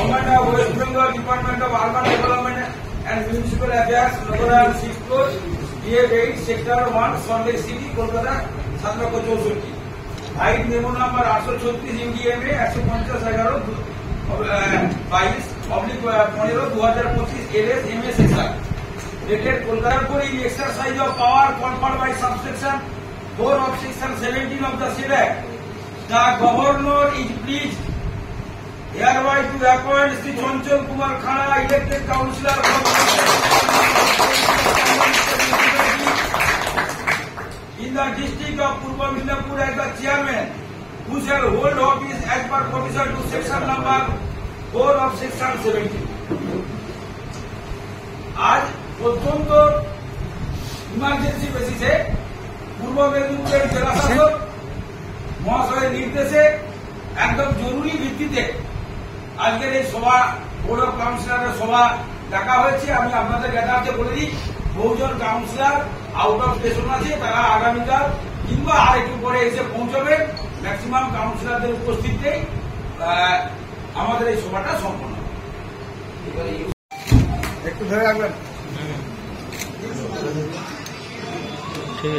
Government of West Bengal Department of Urban Development and Municipal Affairs, Nagoran 6 crore, DF8 Sector 1, Salt City, Kolkata, 1764. Height memo number 836 UDMA 150/22/15/2025 LS MS section. Dated Kolkata in exercise of power conferred by subsection 4 of section 17 of the said Act. The Governor is pleased hereby to appoint Sri Chanchal Kumar Khana, elected councillor in the district of Purba Midnapur as the chairman, who shall hold office as per provision to section number 4 of section 17. आज পর্যন্ত emergency বেসিসে পূর্ব মেদিনীপুরের জেলা শাসক মহাশয়ের নির্দেশে একদম জরুরি ভিত্তিতে আজকের এই সভা বোর্ড অফ কাউন্সিলরের সভা ডাকা হয়েছে। আমি আপনাদের জ্ঞাতার্থে বলে দিই, বহুজন কাউন্সিলর আউট অফ স্টেশন আছে, তারা আগামীকাল কিংবা আর একটু পরে এসে পৌঁছবেন। ম্যাক্সিমাম কাউন্সিলরদের উপস্থিতিতেই আমাদের এই সভাটা সম্পন্ন হবে। একটু ধরে রাখবেন। ঠিক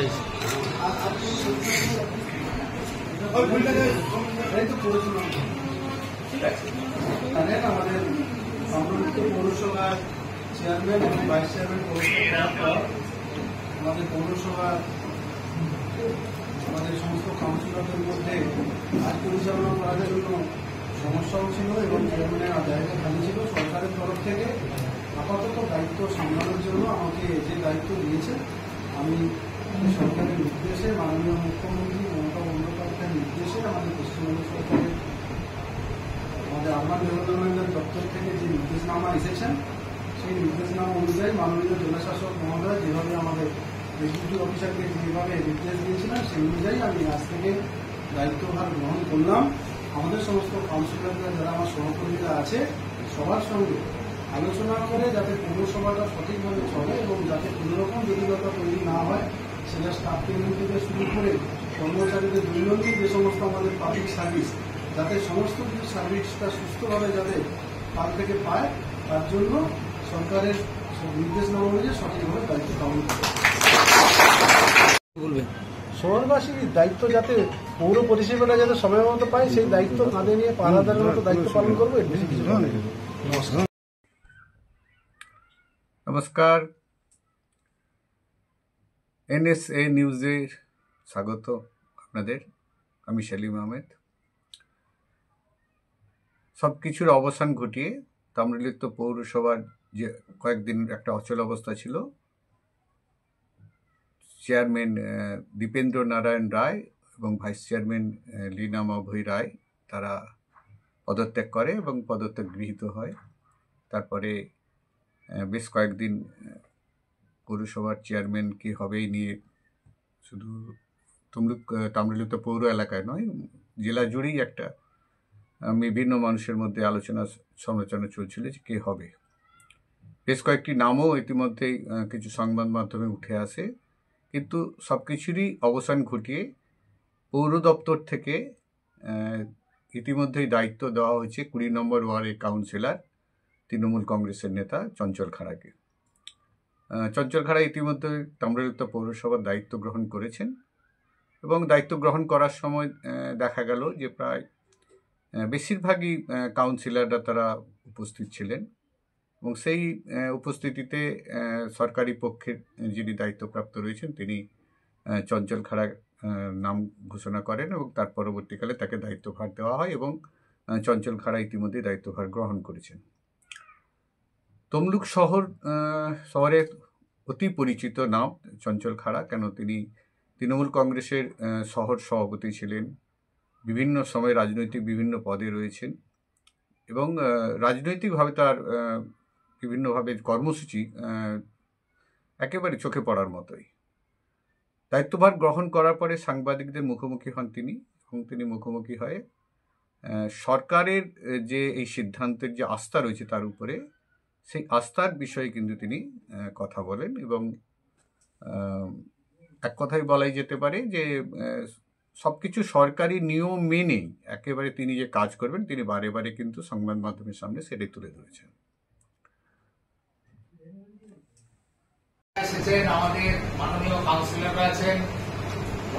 আছে। আমাদের সম্মানিত পৌরসভার চেয়ারম্যান এবং ভাইস চেয়ারম্যান আমাদের পৌরসভার আমাদের সমস্ত কাউন্সিলরদের মধ্যে কাজ পরিচালনা করার জন্য সমস্যাও ছিল এবং চেয়ারম্যানের জায়গা খালি ছিল। সরকারের তরফ থেকে আপাতত দায়িত্ব সামলানোর জন্য আমাকে যে দায়িত্ব দিয়েছে, আমি সরকারের নির্দেশে, মাননীয় মুখ্যমন্ত্রী মমতা বন্দ্যোপাধ্যায়ের নির্দেশে আমাদের পশ্চিমবঙ্গ সরকারের আমাদের আরবান ডেভেলপমেন্টের দপ্তর থেকে যে নির্দেশনামা এসেছেন, সেই নির্দেশনামা অনুযায়ী মাননীয় জেলাশাসক মহোদয় যেভাবে আমাদের এক্সিকিউটিভ অফিসারকে যেভাবে নির্দেশ দিয়েছিলেন, সেই অনুযায়ী আমি আজ থেকে দায়িত্বভার গ্রহণ করলাম। আমাদের সমস্ত কাউন্সিলররা যারা আমার সহকর্মীরা আছে, সবার সঙ্গে আলোচনা করে যাতে পৌরসভাটা সঠিকভাবে চলে এবং যাতে কোনোরকম জটিলতা তৈরি না হয়, সেটা স্টাফ ট্রেনিং থেকে শুরু করে কর্মচারীদের দৈনন্দিন যে সমস্ত আমাদের পাবলিক সার্ভিস, যাতে সমস্ত কিছু সার্ভিসটা সুস্থভাবে যাতে কাল থেকে পায়, তার জন্য সরকারের নির্দেশনামা অনুযায়ী সঠিকভাবে দায়িত্ব পালন করে। বলবেন শহরবাসীর দায়িত্ব যাতে পৌর পরিষেবাটা যাতে সময় মতো পায়, সেই দায়িত্ব কাঁধে নিয়ে পাহারাদারের মতো দায়িত্ব পালন করবো। এর বেশি কিছু নমস্কার, NSA নিউজের স্বাগত আপনাদের। আমি সেলিম আহমেদ। সবকিছুর অবসান ঘটিয়ে তাম্রলিপ্ত পৌরসভার যে কয়েকদিন একটা অচল অবস্থা ছিল, চেয়ারম্যান দীপেন্দ্র নারায়ণ রায় এবং ভাইস চেয়ারম্যান লীনা মাভৈ রায় তারা পদত্যাগ করে এবং পদত্যাগ গৃহীত হয়। তারপরে বেশ কয়েকদিন পৌরসভার চেয়ারম্যান কি হবে এই নিয়ে শুধু তাম্রলিপ্ত পৌর এলাকায় নয়, জেলা জুড়েই একটা বিভিন্ন মানুষের মধ্যে আলোচনা সমালোচনা চলছিল যে কে হবে। বেশ কয়েকটি নামও ইতিমধ্যেই কিছু সংবাদ মাধ্যমে উঠে আসে, কিন্তু সব কিছুরই অবসান ঘটিয়ে পৌর দপ্তর থেকে ইতিমধ্যেই দায়িত্ব দেওয়া হয়েছে 20 নম্বর ওয়ার্ডের কাউন্সিলর তৃণমূল কংগ্রেসের নেতা চঞ্চল খাড়াকে। চঞ্চল খাড়া ইতিমধ্যে তাম্রলিপ্ত পৌরসভার দায়িত্ব গ্রহণ করেছেন এবং দায়িত্ব গ্রহণ করার সময় দেখা গেল যে প্রায় বেশিরভাগই কাউন্সিলররা তারা উপস্থিত ছিলেন এবং সেই উপস্থিতিতে সরকারি পক্ষের যিনি দায়িত্বপ্রাপ্ত রয়েছেন তিনি চঞ্চল খাড়ার নাম ঘোষণা করেন এবং তার পরবর্তীকালে তাকে দায়িত্বভার দেওয়া হয় এবং চঞ্চল খাড়া ইতিমধ্যে দায়িত্বভার গ্রহণ করেছেন। তমলুক শহরের অতি পরিচিত নাম চঞ্চল খাড়া, কেন তিনি তৃণমূল কংগ্রেসের শহর সভাপতি ছিলেন, বিভিন্ন সময় রাজনৈতিক বিভিন্ন পদে রয়েছেন এবং রাজনৈতিকভাবে তার বিভিন্নভাবে কর্মসূচি একেবারে চোখে পড়ার মতোই। দায়িত্বভার গ্রহণ করার পরে সাংবাদিকদের মুখোমুখি হন তিনি এবং তিনি মুখোমুখি হয়ে সরকারের যে এই সিদ্ধান্তের যে আস্থা রয়েছে তার উপরে, সেই আস্থার বিষয়ে কিন্তু তিনি কথা বলেন এবং এক কথায় বলাই যেতে পারে যে সবকিছু সরকারি নিয়ম মেনেই একেবারে তিনি যে কাজ করবেন তিনি বারে বারে কিন্তু সংবাদ মাধ্যমের সামনে সেটাই তুলে ধরেছেন। আমাদের মাননীয় কাউন্সিলররা আছেন,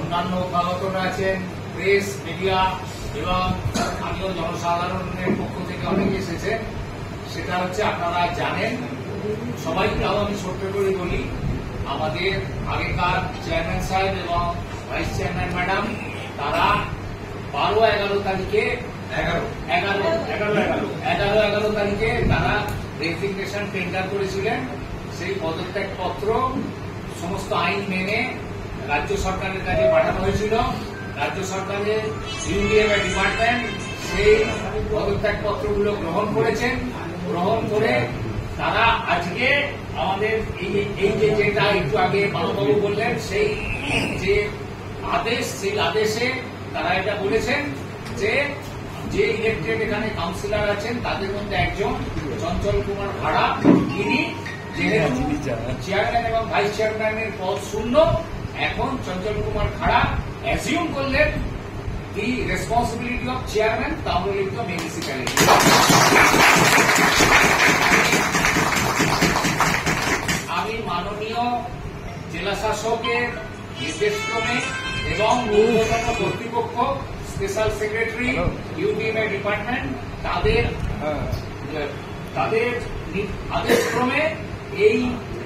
অন্যান্য অভিভাবকরা আছেন, প্রেস মিডিয়া এবং স্থানীয় জনসাধারণের পক্ষ থেকে অনেকে এসেছেন। সেটা হচ্ছে আপনারা জানেন, সবাইকে আমি ছোট্ট করে বলি, আমাদের আগেকার চেয়ারম্যান সাহেব এবং ভাইস চেয়ারম্যান ম্যাডাম তারা 12-11 তারিখে 11 তারিখে তারা রেজিগনেশন টেন্ডার করেছিলেন। সেই পদত্যাগ পত্র সমস্ত আইন মেনে রাজ্য সরকারের কাছে পাঠানো হয়েছিল। রাজ্য সরকারের ইউডিএম ডিপার্টমেন্ট সেই পদত্যাগ পত্রগুলো গ্রহণ করেছেন। গ্রহণ করে তারা আজকে আমাদের এই যেটা একটু আগে মানববাবু বললেন, সেই যে আদেশ, সেই আদেশে তারা এটা বলেছেন যে ইলেক্টেড এখানে কাউন্সিলর আছেন তাদের মধ্যে একজন চঞ্চল কুমার ভাড়া, তিনি যেহেতু চেয়ারম্যান এবং ভাইস চেয়ারম্যানের পদ শূন্য, এখন চঞ্চল কুমার খাড়া অ্যাজিউম করলেন দি responsibility of chairman Tamralipta municipality. আমি মাননীয় জেলা শাসকের নির্দেশক্রমে এবং ঊর্ধ্বতন কর্তৃপক্ষ, স্পেশাল সেক্রেটারি ইউডিএমএ ডিপার্টমেন্ট তাদের আদেশক্রমে এই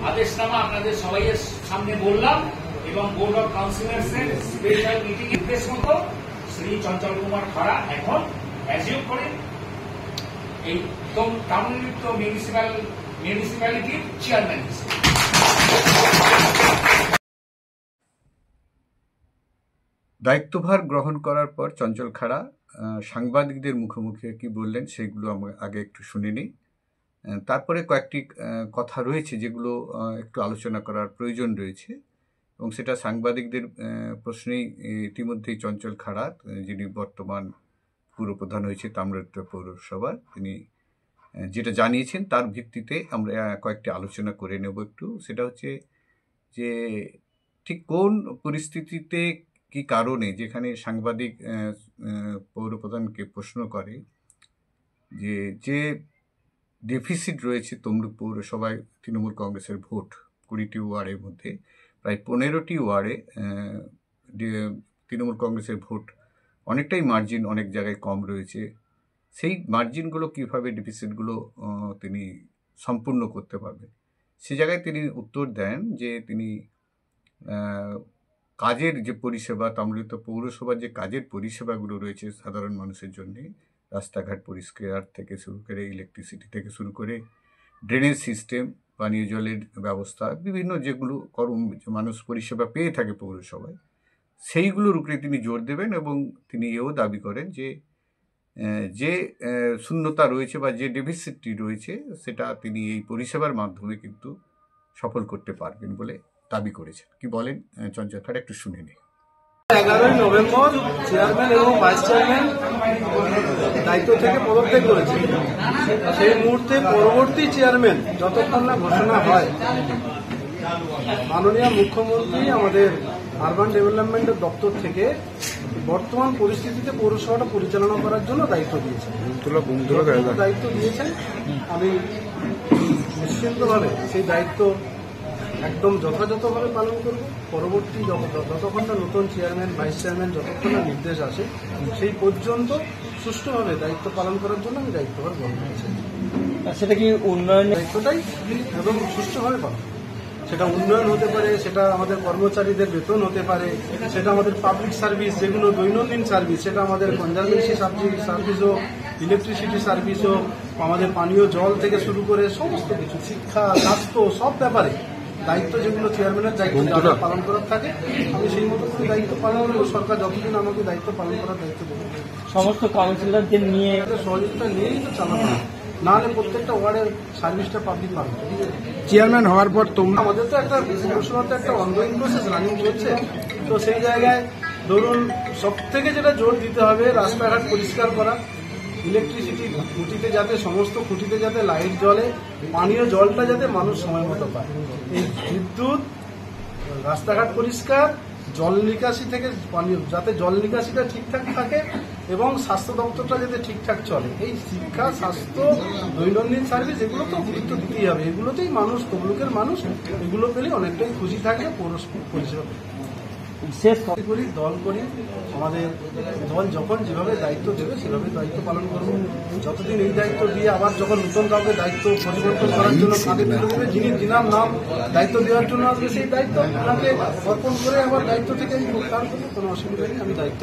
আদেশনামা আপনাদের সবাইয়ের সামনে বললাম এবং বোর্ড অফ কাউন্সিলরসের স্পেশাল মিটিং নির্দেশ মতো শ্রী চঞ্চল কুমার খাড়া এখন অ্যাজিউম করে এই তাম্রলিপ্ত মিউনিসিপ্যালিটির চেয়ারম্যান হিসেবে। দায়িত্বভার গ্রহণ করার পর চঞ্চল খাড়া সাংবাদিকদের মুখোমুখি কি বললেন সেগুলো আমরা আগে একটু শুনে নিই। তারপরে কয়েকটি কথা রয়েছে যেগুলো একটু আলোচনা করার প্রয়োজন রয়েছে এবং সেটা সাংবাদিকদের প্রশ্নেই ইতিমধ্যেই চঞ্চল খাড়া, যিনি বর্তমান পুরপ্রধান হয়েছে তাম্রলিপ্ত পৌরসভার, তিনি যেটা জানিয়েছেন তার ভিত্তিতে আমরা কয়েকটি আলোচনা করে নেব একটু। সেটা হচ্ছে যে ঠিক কোন পরিস্থিতিতে কি কারণে, যেখানে সাংবাদিক পৌরপ্রধানকে প্রশ্ন করে যে ডেফিসিট রয়েছে তমলুক পৌরসভায় তৃণমূল কংগ্রেসের ভোট 20টি ওয়ার্ডের মধ্যে প্রায় 15টি ওয়ার্ডে তৃণমূল কংগ্রেসের ভোট অনেকটাই মার্জিন অনেক জায়গায় কম রয়েছে, সেই মার্জিনগুলো কীভাবে ডেফিসিটগুলো তিনি সম্পূর্ণ করতে পারবেন। সে জায়গায় তিনি উত্তর দেন যে তিনি কাজের যে পরিষেবা, তাম্রলিপ্ত পৌরসভার যে কাজের পরিষেবাগুলো রয়েছে সাধারণ মানুষের জন্যে, রাস্তাঘাট পরিষ্কার থেকে শুরু করে ইলেকট্রিসিটি থেকে শুরু করে ড্রেনেজ সিস্টেম, পানীয় জলের ব্যবস্থা, বিভিন্ন যেগুলো মানুষ পরিষেবা পেয়ে থাকে পৌরসভায়, সেইগুলোর উপরে তিনি জোর দেবেন এবং তিনি এও দাবি করেন যে শূন্যতা রয়েছে বা যে ডেফিসিটটি রয়েছে সেটা তিনি এই পরিষেবার মাধ্যমে কিন্তু সফল করতে পারবেন বলে দাবি করেছেন। কি বলেন চঞ্চল খাড়া, একটু শুনে নিই। 11ই নভেম্বর চেয়ারম্যান এবং ভাইস চেয়ারম্যান দায়িত্ব থেকে পদত্যাগ করেছে। সেই মুহূর্তে পরবর্তী চেয়ারম্যান যতক্ষণ না ঘোষণা হয়, মাননীয় মুখ্যমন্ত্রী আমাদের আরবান ডেভেলপমেন্টের দপ্তর থেকে বর্তমান পরিস্থিতিতে পৌরসভাটা পরিচালনা করার জন্য দায়িত্ব দিয়েছেন। দায়িত্ব দিয়েছেন, আমি নিশ্চিন্তভাবে সেই দায়িত্ব একদম যথাযথভাবে পালন করব। পরবর্তী যতক্ষণ না নতুন চেয়ারম্যান ভাইস চেয়ারম্যান যতক্ষণ না নির্দেশ আসে সেই পর্যন্ত সুষ্ঠুভাবে দায়িত্ব পালন করার জন্য আমি দায়িত্বভার গ্রহণ করেছি। সেটা কি উন্নয়ন দায়িত্বটাই এবং সুষ্ঠুভাবে পালন, সেটা উন্নয়ন হতে পারে, সেটা আমাদের কর্মচারীদের বেতন হতে পারে, সেটা আমাদের পাবলিক সার্ভিস যেগুলো দৈনন্দিন সার্ভিস, সেটা আমাদের কনজারভেন্সি সার্ভিস হোক, ইলেকট্রিসিটি সার্ভিস হোক, আমাদের পানীয় জল থেকে শুরু করে সমস্ত কিছু, শিক্ষা, স্বাস্থ্য, সব ব্যাপারে দায়িত্ব যেগুলো চেয়ারম্যানের দায়িত্ব পালন করার থাকে আমি সেই মতো করে দায়িত্ব পালন করব। সরকার যতদিন আমাকে দায়িত্ব পালন করার দায়িত্ব দেবে, সমস্ত কাউন্সিলরদের নিয়ে সহযোগিতা নিয়েই তো চালানো, নাহলে প্রত্যেকটা ওয়ার্ডের সার্ভিসটা পাবলিক পাবে। চেয়ারম্যান হওয়ার পর তোমরা, আমাদের তো একটা পৌরসভাতে একটা অনগোয়িং প্রসেস রানিং চলছে, তো সেই জায়গায় ধরুন সব থেকে যেটা জোর দিতে হবে রাস্তাঘাট পরিষ্কার করা, ইলেকট্রিসিটি খুঁটিতে যাতে সমস্ত খুঁটিতে যাতে লাইট জ্বলে, পানীয় জলটা যাতে মানুষ সময় মতো পায়, এই বিদ্যুৎ, রাস্তাঘাট পরিষ্কার, জল নিকাশি থেকে পানীয়, যাতে জল নিকাশিটা ঠিকঠাক থাকে এবং স্বাস্থ্য দপ্তরটা যাতে ঠিকঠাক চলে। এই শিক্ষা, স্বাস্থ্য, দৈনন্দিন সার্ভিস, এগুলো তো গুরুত্ব দিতেই হবে। এগুলোতেই মানুষ, তমলুকের মানুষ এগুলো পেলে অনেকটাই খুশি থাকবে পৌর পরিষেবা পেলে। শেষ করি, দল করি, আমাদের দল যখন যেভাবে দায়িত্ব দেবে সেভাবে দায়িত্ব পালন করব। যতদিন এই দায়িত্ব দিয়ে আবার যখন নতুন কাউকে দায়িত্ব পরিবর্তন করার জন্য কাঁধে তুলে দেবে, যিনি যিনার নাম দায়িত্ব দেওয়ার জন্য আসবে, সেই দায়িত্ব ওনাকে অর্পণ করে আবার দায়িত্ব থেকে আমি প্রত্যাহার করি, কোনো অসুবিধা নেই। আমি দায়িত্ব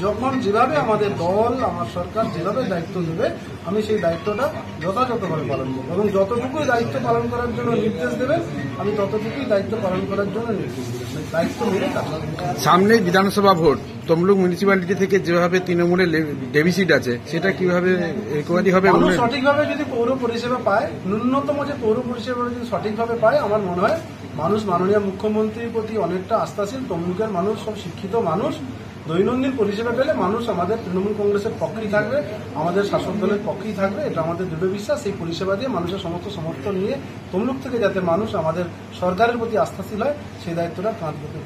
যখন যেভাবে আমাদের দল, আমার সরকার যেভাবে দায়িত্ব দেবে, আমি সেই দায়িত্বটা যথাযথভাবে পালন করবো এবং যতটুকুই দায়িত্ব পালন করার জন্য নির্দেশ দেবেন আমি ততটুকুই দায়িত্ব পালন করার জন্য নির্দেশ দেবেন। দায়িত্ব মেনে কাজ করবো। সামনে বিধানসভা ভোট, তমলুক মিউনিসিপ্যালিটি থেকে যেভাবে তৃণমূলের ডেভিসিট আছে সেটা কিভাবে রিকভারি হবে? মানুষ সঠিকভাবে যদি পৌর পরিষেবা পায়, ন্যূনতম যে পৌর পরিষেবা যদি সঠিকভাবে পায়, আমার মনে হয় মানুষ মাননীয় মুখ্যমন্ত্রীর প্রতি অনেকটা আস্থাশীল। তমলুকের মানুষ সব শিক্ষিত মানুষ, দৈনন্দিন পরিষেবা পেলে মানুষ আমাদের তৃণমূল কংগ্রেসের পক্ষেই থাকবে, আমাদের শাসক দলের পক্ষেই থাকবে, এটা আমাদের দৃঢ় বিশ্বাস। সেই পরিষেবা দিয়ে মানুষের সমস্ত সমর্থন নিয়ে তমলুক থেকে যাতে মানুষ আমাদের সরকারের প্রতি আস্থাশীল হয়, সেই দায়িত্বটা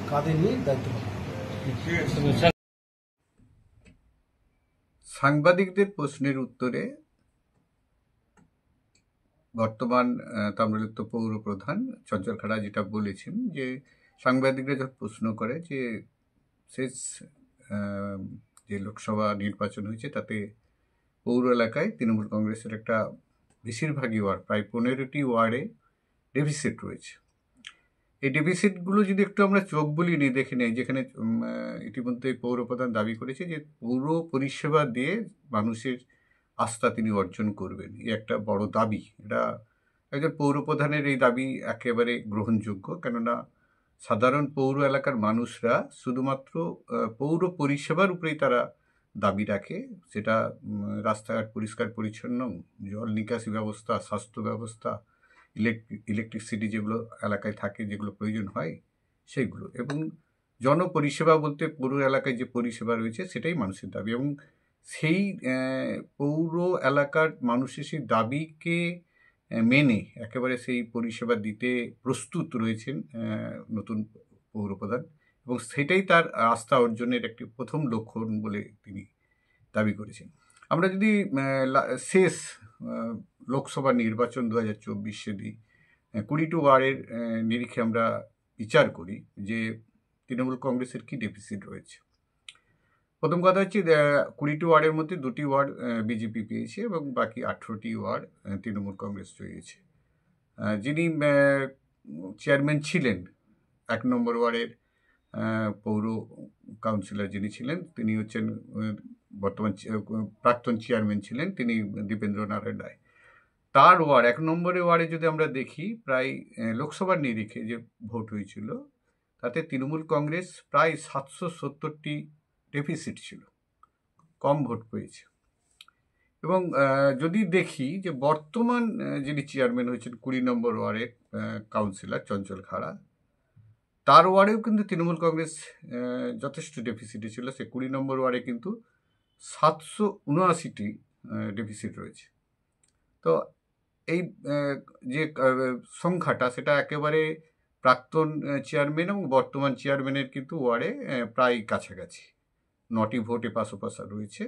কাঁধে নিয়ে দায়িত্ব পালন। সাংবাদিকদের প্রশ্নের উত্তরে বর্তমান তাম্রলিপ্ত পৌর প্রধান চঞ্চল খাড়া যেটা বলেছেন যে সাংবাদিকরা যখন প্রশ্ন করে যে শেষ যে লোকসভা নির্বাচন হয়েছে তাতে পৌর এলাকায় তৃণমূল কংগ্রেসের একটা বেশিরভাগই ওয়ার্ড, প্রায় 15টি ওয়ার্ডে ডেফিসিট রয়েছে। এই ডেফিসিটগুলো যদি একটু আমরা চোখ বুলিয়ে নিয়ে দেখে নেই, যেখানে ইতিমধ্যে পৌরপ্রধান দাবি করেছে যে পৌর পরিষেবা দিয়ে মানুষের আস্থা তিনি অর্জন করবেন, এই একটা বড় দাবি। এটা একজন পৌরপ্রধানের এই দাবি একেবারে গ্রহণযোগ্য, কেননা সাধারণ পৌর এলাকার মানুষরা শুধুমাত্র পৌর পরিষেবার উপরেই তারা দাবি রাখে, সেটা রাস্তাঘাট পরিষ্কার পরিচ্ছন্ন, জল নিকাশি ব্যবস্থা, স্বাস্থ্য ব্যবস্থা, ইলেকট্রিসিটি যেগুলো এলাকায় থাকে, যেগুলো প্রয়োজন হয় সেইগুলো, এবং জনপরিষেবা বলতে পৌর এলাকায় যে পরিষেবা রয়েছে সেটাই মানুষের দাবি। এবং সেই পৌর এলাকার মানুষের সেই দাবিকে মেনে একেবারে সেই পরিষেবা দিতে প্রস্তুত রয়েছেন নতুন পৌরপ্রধান, এবং সেটাই তার আস্থা অর্জনের একটি প্রথম লক্ষণ বলে তিনি দাবি করেছেন। আমরা যদি শেষ লোকসভা নির্বাচন 2024 দিই 20টি ওয়ার্ডের নিরিখে আমরা বিচার করি যে তৃণমূল কংগ্রেসের কি ডেফিসিট রয়েছে। প্রথম কথা হচ্ছে 20টি ওয়ার্ডের মধ্যে 2টি ওয়ার্ড বিজেপি পেয়েছে এবং বাকি 18টি ওয়ার্ড তৃণমূল কংগ্রেস পেয়েছে। যিনি চেয়ারম্যান ছিলেন 1 নম্বর ওয়ার্ডের পৌর কাউন্সিলর যিনি ছিলেন, তিনি হচ্ছেন বর্তমান প্রাক্তন চেয়ারম্যান ছিলেন, তিনি দীপেন্দ্র নারায়ণ রায়। তার ওয়ার্ড 1 নম্বরের ওয়ার্ডে যদি আমরা দেখি, প্রায় লোকসভার নিরিখে যে ভোট হয়েছিল তাতে তৃণমূল কংগ্রেস প্রায় 770টি ডেফিসিট ছিল, কম ভোট পেয়েছে। এবং যদি দেখি যে বর্তমান যিনি চেয়ারম্যান হয়েছেন 20 নম্বর ওয়ার্ডের কাউন্সিলর চঞ্চল খাড়া, তার ওয়ার্ডেও কিন্তু তৃণমূল কংগ্রেস যথেষ্ট ডেফিসিটে ছিল। সে 20 নম্বর ওয়ার্ডে কিন্তু 779টি ডেফিসিট রয়েছে। তো এই যে সংখ্যাটা সেটা একেবারে প্রাক্তন চেয়ারম্যান এবং বর্তমান চেয়ারম্যানের কিন্তু ওয়ার্ডে প্রায় কাছাকাছি, 9টি ভোটে পাশাপাশি রয়েছে,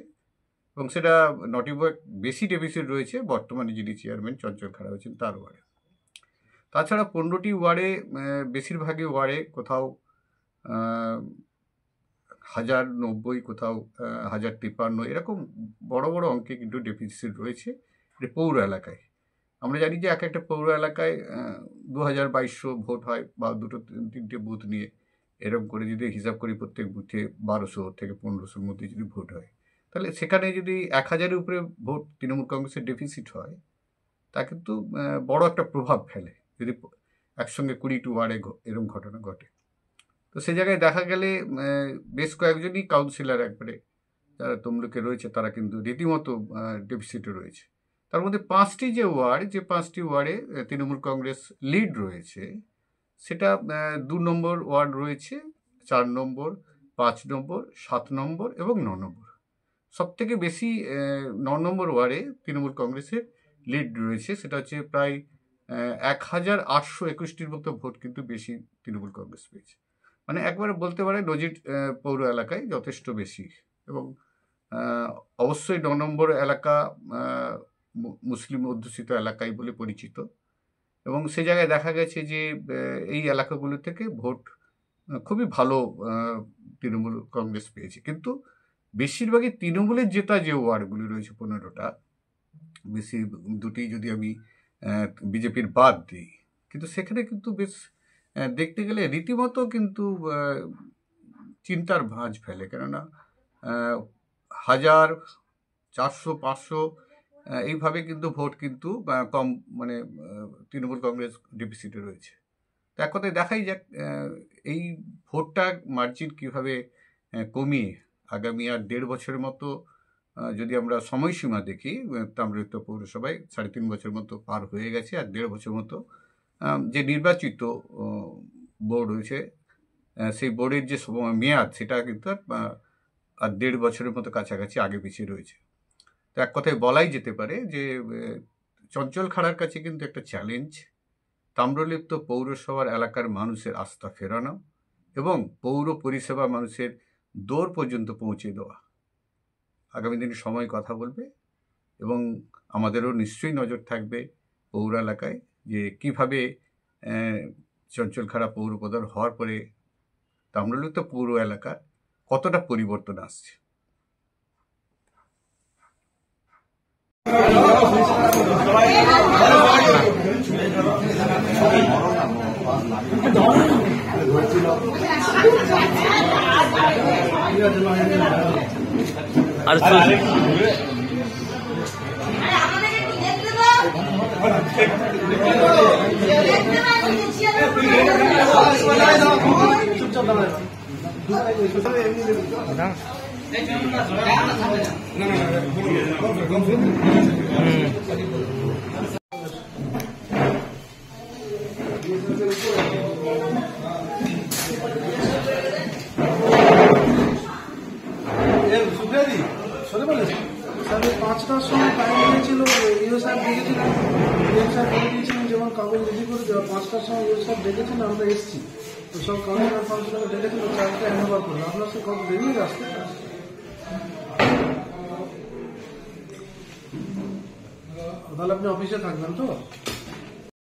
এবং সেটা 9টি ভোট বেশি ডেফিসিট রয়েছে বর্তমানে যিনি চেয়ারম্যান চঞ্চল খাড়া হয়েছেন তার ওয়ার্ডে। তাছাড়া 15টি ওয়ার্ডে বেশিরভাগই ওয়ার্ডে কোথাও 1090, কোথাও 1053, এরকম বড় বড় অঙ্কে কিন্তু ডেফিসিট রয়েছে পৌর এলাকায়। আমরা জানি যে এক একটা পৌর এলাকায় 2200 ভোট হয়, বা 2-3টে বুথ নিয়ে এরকম করে যদি হিসাব করি প্রত্যেক বুথে 1200 থেকে 1500-র মধ্যে যদি ভোট হয়, তাহলে সেখানে যদি 1000-এর উপরে ভোট তৃণমূল কংগ্রেসের ডেফিসিট হয়, তা কিন্তু বড় একটা প্রভাব ফেলে যদি একসঙ্গে 20টি ওয়ার্ডে এরকম ঘটনা ঘটে। তো সে জায়গায় দেখা গেলে বেশ কয়েকজনই কাউন্সিলর একবারে যারা তমলুকে রয়েছে তারা কিন্তু রীতিমতো ডেফিসিটে রয়েছে। তার মধ্যে 5টি যে ওয়ার্ড, যে 5টি ওয়ার্ডে তৃণমূল কংগ্রেস লিড রয়েছে, সেটা 2 নম্বর ওয়ার্ড রয়েছে, 4 নম্বর, 5 নম্বর, 7 নম্বর এবং 9 নম্বর। সবথেকে বেশি 9 নম্বর ওয়ার্ডে তৃণমূল কংগ্রেসের লিড রয়েছে, সেটা হচ্ছে প্রায় 1821টির মতো ভোট কিন্তু বেশি তৃণমূল কংগ্রেস পেয়েছে। মানে একবারে বলতে পারে নজির পৌর এলাকায় যথেষ্ট বেশি। এবং অবশ্যই ৯ নম্বর এলাকা মুসলিম অধ্যুষিত এলাকায় বলে পরিচিত, এবং সে জায়গায় দেখা গেছে যে এই এলাকাগুলো থেকে ভোট খুবই ভালো তৃণমূল কংগ্রেস পেয়েছে। কিন্তু বেশিরভাগই তৃণমূলের জেতা যে ওয়ার্ডগুলি রয়েছে 15টা, বেশি দুটি যদি আমি বিজেপির বাদ দিই, কিন্তু সেখানে কিন্তু বেশ দেখতে গেলে রীতিমতো কিন্তু চিন্তার ভাঁজ ফেলে। কেননা 1000, 400, 500 এইভাবে কিন্তু ভোট কিন্তু কম, মানে তৃণমূল কংগ্রেস ডেফিসিটে রয়েছে। তো এক কথায় দেখাই যাক এই ভোটটা মার্জিন কীভাবে কমিয়ে আগামী আর 1.5 বছরের মতো যদি আমরা সময়সীমা দেখি, তাম্রলিপ্ত পৌরসভায় 3.5 বছর মতো পার হয়ে গেছে, আর 1.5 বছর মতো যে নির্বাচিত বোর্ড রয়েছে সেই বোর্ডের যে মেয়াদ সেটা কিন্তু আর 1.5 বছরের মতো কাছাকাছি আগে পিছিয়ে রয়েছে। তো এক কথায় বলাই যেতে পারে যে চঞ্চল খাড়ার কাছে কিন্তু একটা চ্যালেঞ্জ তাম্রলিপ্ত পৌরসভার এলাকার মানুষের আস্থা ফেরানো এবং পৌর পরিষেবা মানুষের দৌড় পর্যন্ত পৌঁছে দেওয়া। আগামী দিনে সময় কথা বলবে, এবং আমাদেরও নিশ্চয়ই নজর থাকবে পৌর এলাকায় যে কীভাবে চঞ্চলখাড়া পৌর প্রধান হওয়ার পরে তাম্রলিপ্ত পৌর এলাকার কতটা পরিবর্তন আসছে। আর স্যার 5টার সময় টাইম লেগেছিল, ইউ স্যার ডেকেছিলেন, স্যার বলে দিয়েছিলেন যেমন কাগজ রেডি করে দেওয়া। 5টার সময় ইউ স্যার ডেকেছেন, আমরা এসেছি, তো সব কাউন্সিলর ফাউন্সিলর ডেকেছিল, চারটা হ্যান্ড ওভার করলো। আপনার সে কত বেরিয়ে আসতে, তাহলে আপনি অফিসে থাকবেন তো?